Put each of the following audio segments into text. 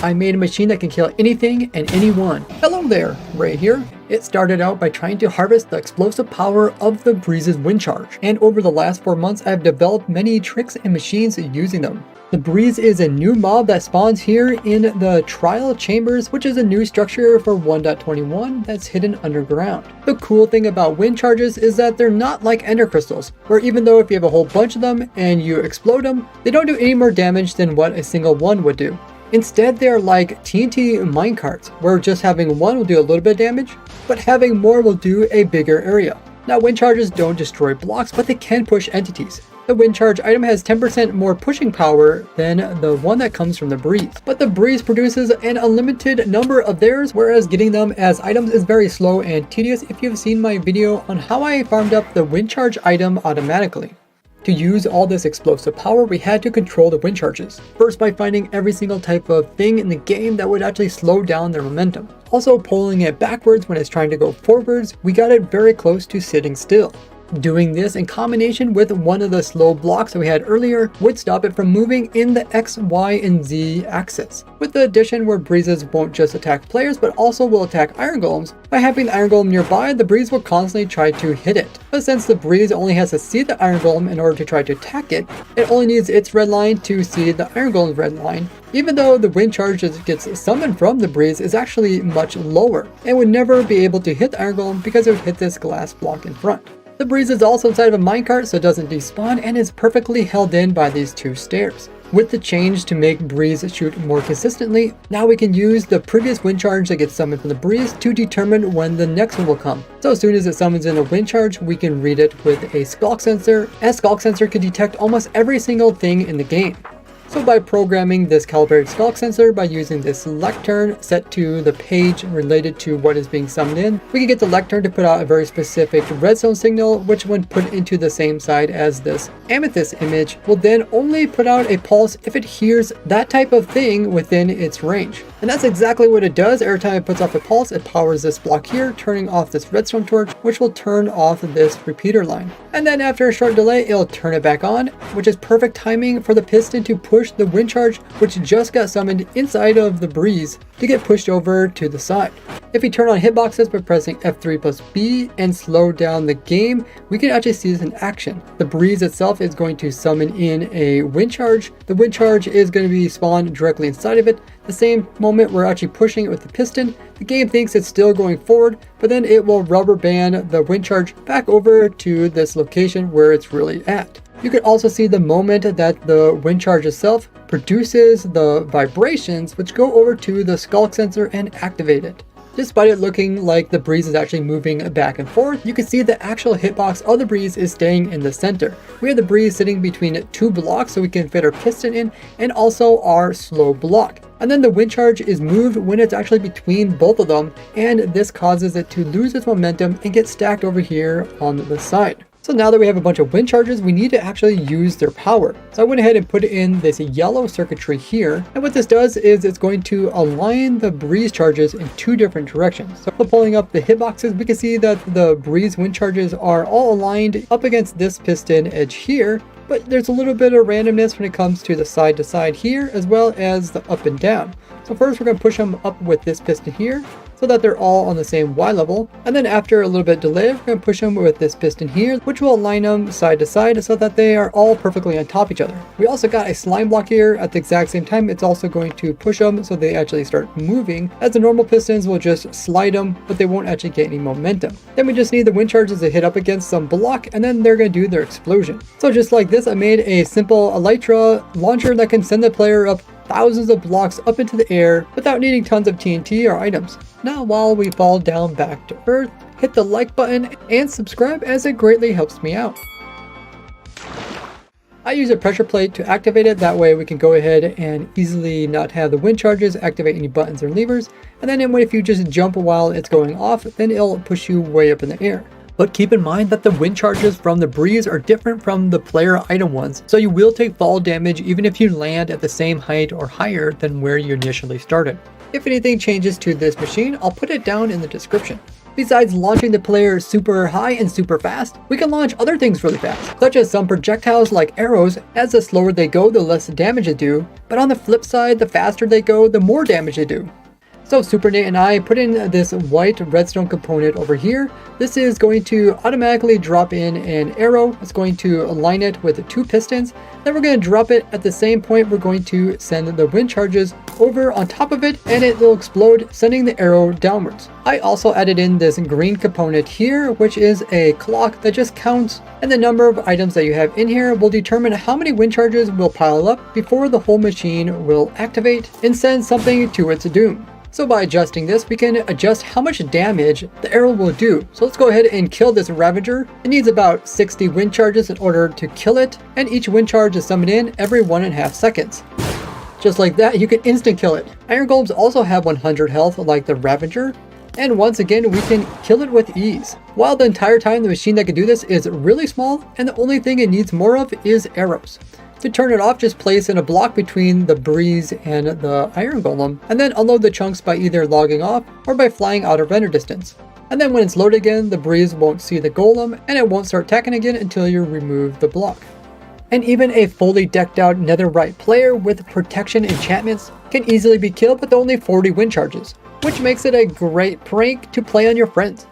I made a machine that can kill anything and anyone. Hello there, Ray here. It started out by trying to harvest the explosive power of the Breeze's wind charge, and over the last 4 months I've developed many tricks and machines using them. The Breeze is a new mob that spawns here in the Trial Chambers, which is a new structure for 1.21 that's hidden underground. The cool thing about wind charges is that they're not like ender crystals, where even though if you have a whole bunch of them and you explode them, they don't do any more damage than what a single one would do. Instead, they are like TNT minecarts, where just having one will do a little bit of damage, but having more will do a bigger area. Now, wind charges don't destroy blocks, but they can push entities. The wind charge item has 10% more pushing power than the one that comes from the Breeze. But the Breeze produces an unlimited number of theirs, whereas getting them as items is very slow and tedious if you've seen my video on how I farmed up the wind charge item automatically. To use all this explosive power, we had to control the wind charges. First by finding every single type of thing in the game that would actually slow down their momentum. Also pulling it backwards when it's trying to go forwards, we got it very close to sitting still. Doing this in combination with one of the slow blocks that we had earlier would stop it from moving in the X, Y, and Z axis. With the addition where breezes won't just attack players but also will attack iron golems, by having the iron golem nearby, the breeze will constantly try to hit it. But since the breeze only has to see the iron golem in order to try to attack it, it only needs its red line to see the iron golem's red line, even though the wind charge that gets summoned from the breeze is actually much lower and would never be able to hit the iron golem because it would hit this glass block in front. The breeze is also inside of a minecart, so it doesn't despawn and is perfectly held in by these two stairs. With the change to make breeze shoot more consistently, now we can use the previous wind charge that gets summoned from the breeze to determine when the next one will come. So as soon as it summons in a wind charge, we can read it with a skulk sensor, as skulk sensor can detect almost every single thing in the game. So by programming this calibrated skulk sensor by using this lectern set to the page related to what is being summoned in, we can get the lectern to put out a very specific redstone signal, which when put into the same side as this amethyst image will then only put out a pulse if it hears that type of thing within its range. And that's exactly what it does. Every time it puts off a pulse, it powers this block here, turning off this redstone torch, which will turn off this repeater line. And then after a short delay, it'll turn it back on, which is perfect timing for the piston to push the wind charge, which just got summoned inside of the breeze, to get pushed over to the side. If we turn on hitboxes by pressing F3 plus B and slow down the game, we can actually see this in action. The breeze itself is going to summon in a wind charge. The wind charge is going to be spawned directly inside of it. The same moment we're actually pushing it with the piston, the game thinks it's still going forward, but then it will rubber band the wind charge back over to this location where it's really at. You can also see the moment that the wind charge itself produces the vibrations, which go over to the skulk sensor and activate it. Despite it looking like the breeze is actually moving back and forth, you can see the actual hitbox of the breeze is staying in the center. We have the breeze sitting between two blocks so we can fit our piston in, and also our slow block. And then the wind charge is moved when it's actually between both of them, and this causes it to lose its momentum and get stacked over here on the side. So now that we have a bunch of wind charges, we need to actually use their power. So I went ahead and put in this yellow circuitry here. And what this does is it's going to align the breeze charges in two different directions. So pulling up the hitboxes, we can see that the breeze wind charges are all aligned up against this piston edge here. But there's a little bit of randomness when it comes to the side to side here, as well as the up and down. So first we're going to push them up with this piston here, so that they're all on the same Y level. And then after a little bit of delay, we're going to push them with this piston here, which will align them side to side so that they are all perfectly on top of each other. We also got a slime block here at the exact same time. It's also going to push them so they actually start moving, as the normal pistons will just slide them, but they won't actually get any momentum. Then we just need the wind charges to hit up against some block, and then they're going to do their explosion. So just like this, I made a simple elytra launcher that can send the player up thousands of blocks up into the air without needing tons of TNT or items. Now while we fall down back to earth, hit the like button and subscribe, as it greatly helps me out. I use a pressure plate to activate it, that way we can go ahead and easily not have the wind charges activate any buttons or levers, and then if you just jump while it's going off, then it'll push you way up in the air. But keep in mind that the wind charges from the breeze are different from the player item ones, so you will take fall damage even if you land at the same height or higher than where you initially started. If anything changes to this machine, I'll put it down in the description. Besides launching the player super high and super fast, we can launch other things really fast, such as some projectiles like arrows. As the slower they go, the less damage they do, but on the flip side, the faster they go, the more damage they do. So Super Nate and I put in this white redstone component over here. This is going to automatically drop in an arrow. It's going to align it with 2 pistons. Then we're going to drop it at the same point. We're going to send the wind charges over on top of it, and it will explode, sending the arrow downwards. I also added in this green component here, which is a clock that just counts, and the number of items that you have in here will determine how many wind charges will pile up before the whole machine will activate and send something to its doom. So by adjusting this, we can adjust how much damage the arrow will do. So let's go ahead and kill this Ravager. It needs about 60 wind charges in order to kill it, and each wind charge is summoned in every 1.5 seconds. Just like that, you can instant kill it. Iron Golems also have 100 health like the Ravager, and once again, we can kill it with ease. While the entire time the machine that can do this is really small, and the only thing it needs more of is arrows. To turn it off, just place in a block between the breeze and the iron golem, and then unload the chunks by either logging off or by flying out of render distance. And then when it's loaded again, the breeze won't see the golem and it won't start attacking again until you remove the block. And even a fully decked out netherite player with protection enchantments can easily be killed with only 40 wind charges, which makes it a great prank to play on your friends.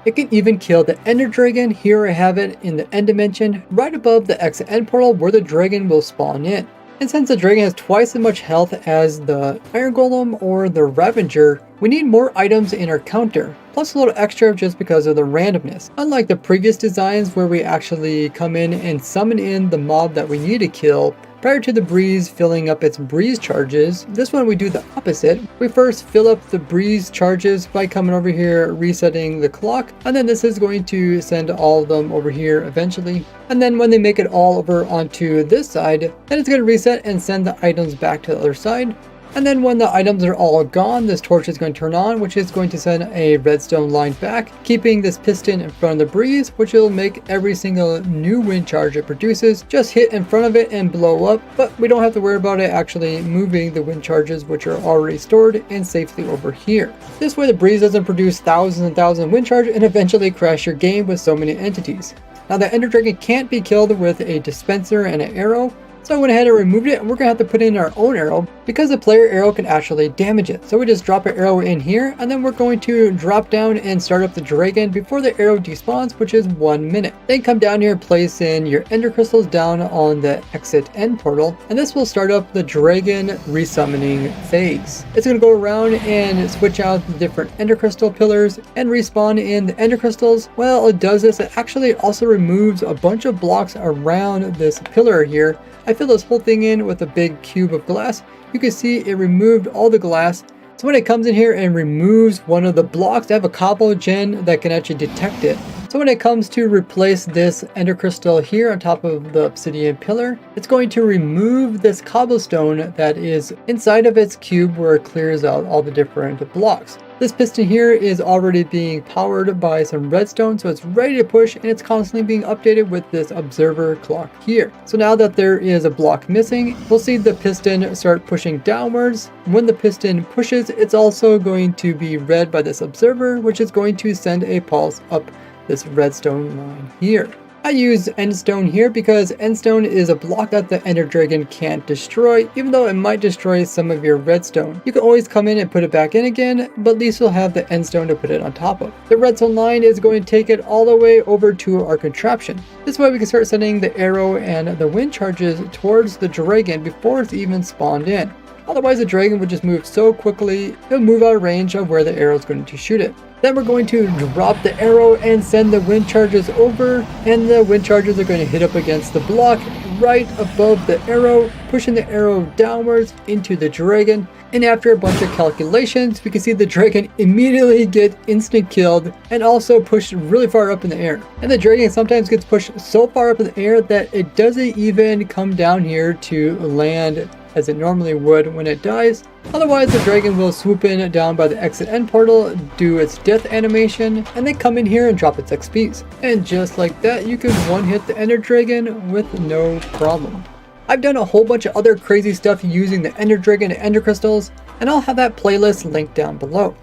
It can even kill the Ender Dragon. Here I have it in the end dimension, right above the exit end portal where the dragon will spawn in. And since the dragon has twice as much health as the Iron Golem or the Ravager, we need more items in our counter, plus a little extra just because of the randomness. Unlike the previous designs where we actually come in and summon in the mob that we need to kill prior to the breeze filling up its breeze charges, this one we do the opposite. We first fill up the breeze charges by coming over here, resetting the clock, and then this is going to send all of them over here eventually. And then when they make it all over onto this side, then it's going to reset and send the items back to the other side. And then when the items are all gone, this torch is going to turn on, which is going to send a redstone line back, keeping this piston in front of the breeze, which will make every single new wind charge it produces just hit in front of it and blow up. But we don't have to worry about it actually moving the wind charges, which are already stored and safely over here. This way the breeze doesn't produce thousands and thousands of wind charge and eventually crash your game with so many entities. Now the Ender Dragon can't be killed with a dispenser and an arrow, so I went ahead and removed it, and we're going to have to put in our own arrow because the player arrow can actually damage it. So we just drop an arrow in here, and then we're going to drop down and start up the dragon before the arrow despawns, which is 1 minute. Then come down here, place in your ender crystals down on the exit end portal, and this will start up the dragon resummoning phase. It's going to go around and switch out the different ender crystal pillars and respawn in the ender crystals. Well, it does this. It actually also removes a bunch of blocks around this pillar here. I filled this whole thing in with a big cube of glass. You can see it removed all the glass. So when it comes in here and removes one of the blocks, I have a cobble gen that can actually detect it. So when it comes to replace this ender crystal here on top of the obsidian pillar, it's going to remove this cobblestone that is inside of its cube where it clears out all the different blocks. This piston here is already being powered by some redstone, so it's ready to push, and it's constantly being updated with this observer clock here. So now that there is a block missing, we'll see the piston start pushing downwards. When the piston pushes, it's also going to be read by this observer, which is going to send a pulse up this redstone line here. I use endstone here because endstone is a block that the ender dragon can't destroy, even though it might destroy some of your redstone. You can always come in and put it back in again, but at least you'll have the endstone to put it on top of. The redstone line is going to take it all the way over to our contraption. This way we can start sending the arrow and the wind charges towards the dragon before it's even spawned in. Otherwise the dragon would just move so quickly, it'll move out of range of where the arrow is going to shoot it. Then we're going to drop the arrow and send the wind charges over, and the wind charges are going to hit up against the block right above the arrow, pushing the arrow downwards into the dragon. And after a bunch of calculations, we can see the dragon immediately get instant killed and also pushed really far up in the air. And the dragon sometimes gets pushed so far up in the air that it doesn't even come down here to land as it normally would when it dies. Otherwise, the dragon will swoop in down by the exit end portal, do its death animation, and then come in here and drop its XPs. And just like that, you can one-hit the ender dragon with no problem. I've done a whole bunch of other crazy stuff using the ender dragon and ender crystals, and I'll have that playlist linked down below.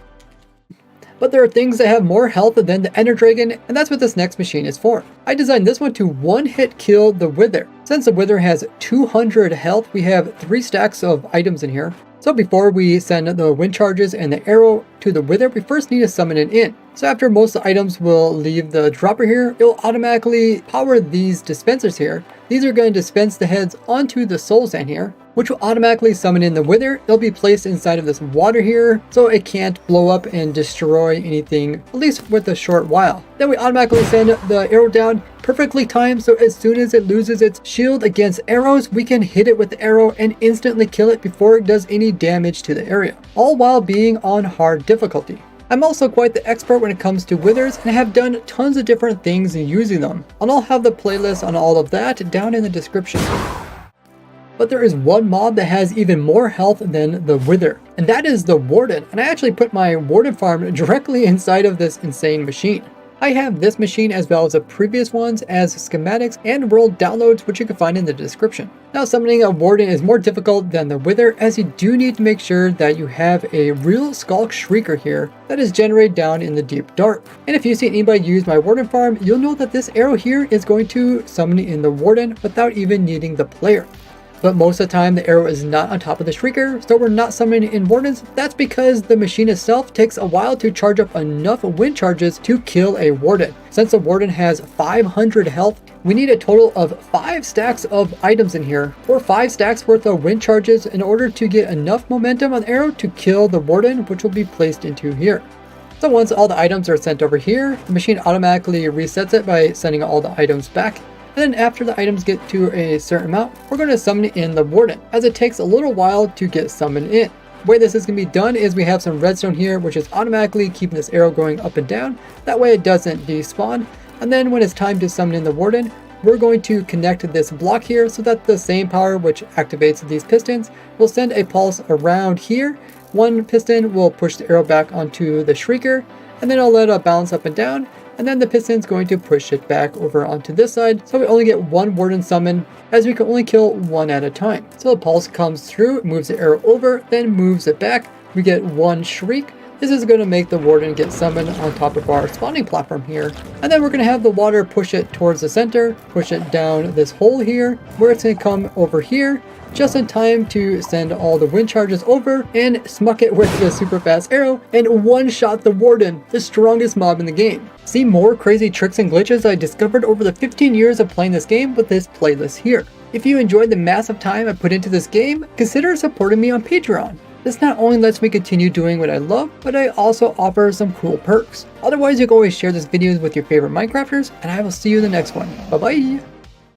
But there are things that have more health than the Ender Dragon, and that's what this next machine is for. I designed this one to one-hit kill the Wither. Since the Wither has 200 health, we have 3 stacks of items in here. So before we send the wind charges and the arrow to the Wither, we first need to summon it in. So after most of the items will leave the dropper here, it will automatically power these dispensers here. These are going to dispense the heads onto the soul sand here, which will automatically summon in the Wither. They'll be placed inside of this water here, so it can't blow up and destroy anything, at least with a short while. Then we automatically send the arrow down, perfectly timed, so as soon as it loses its shield against arrows, we can hit it with the arrow and instantly kill it before it does any damage to the area, all while being on hard difficulty. I'm also quite the expert when it comes to withers, and I have done tons of different things using them, and I'll have the playlist on all of that down in the description. But there is one mob that has even more health than the Wither, and that is the Warden, and I actually put my Warden farm directly inside of this insane machine. I have this machine as well as the previous ones as schematics and world downloads, which you can find in the description. Now, summoning a Warden is more difficult than the Wither, as you do need to make sure that you have a real Skulk Shrieker here that is generated down in the deep dark. And if you see anybody use my Warden farm, you'll know that this arrow here is going to summon in the Warden without even needing the player. But most of the time the arrow is not on top of the Shrieker, so we're not summoning in Wardens. That's because the machine itself takes a while to charge up enough wind charges to kill a Warden. Since the Warden has 500 health, we need a total of 5 stacks of items in here, or 5 stacks worth of wind charges in order to get enough momentum on the arrow to kill the Warden, which will be placed into here. So once all the items are sent over here, the machine automatically resets it by sending all the items back. And then after the items get to a certain amount, we're going to summon in the Warden, as it takes a little while to get summoned in. The way this is going to be done is we have some redstone here, which is automatically keeping this arrow going up and down. That way it doesn't despawn. And then when it's time to summon in the Warden, we're going to connect this block here so that the same power which activates these pistons will send a pulse around here. One piston will push the arrow back onto the Shrieker, and then I'll let it bounce up and down. And then the piston's going to push it back over onto this side, so we only get one Warden summon, as we can only kill one at a time. So the pulse comes through, moves the arrow over, then moves it back. We get one Shriek. This is going to make the Warden get summoned on top of our spawning platform here. And then we're going to have the water push it towards the center, push it down this hole here, where it's going to come over here, just in time to send all the wind charges over and smuck it with the super fast arrow and one-shot the Warden, the strongest mob in the game. See more crazy tricks and glitches I discovered over the 15 years of playing this game with this playlist here. If you enjoyed the massive time I put into this game, consider supporting me on Patreon. This not only lets me continue doing what I love, but I also offer some cool perks. Otherwise, you can always share this video with your favorite Minecrafters, and I will see you in the next one. Bye bye!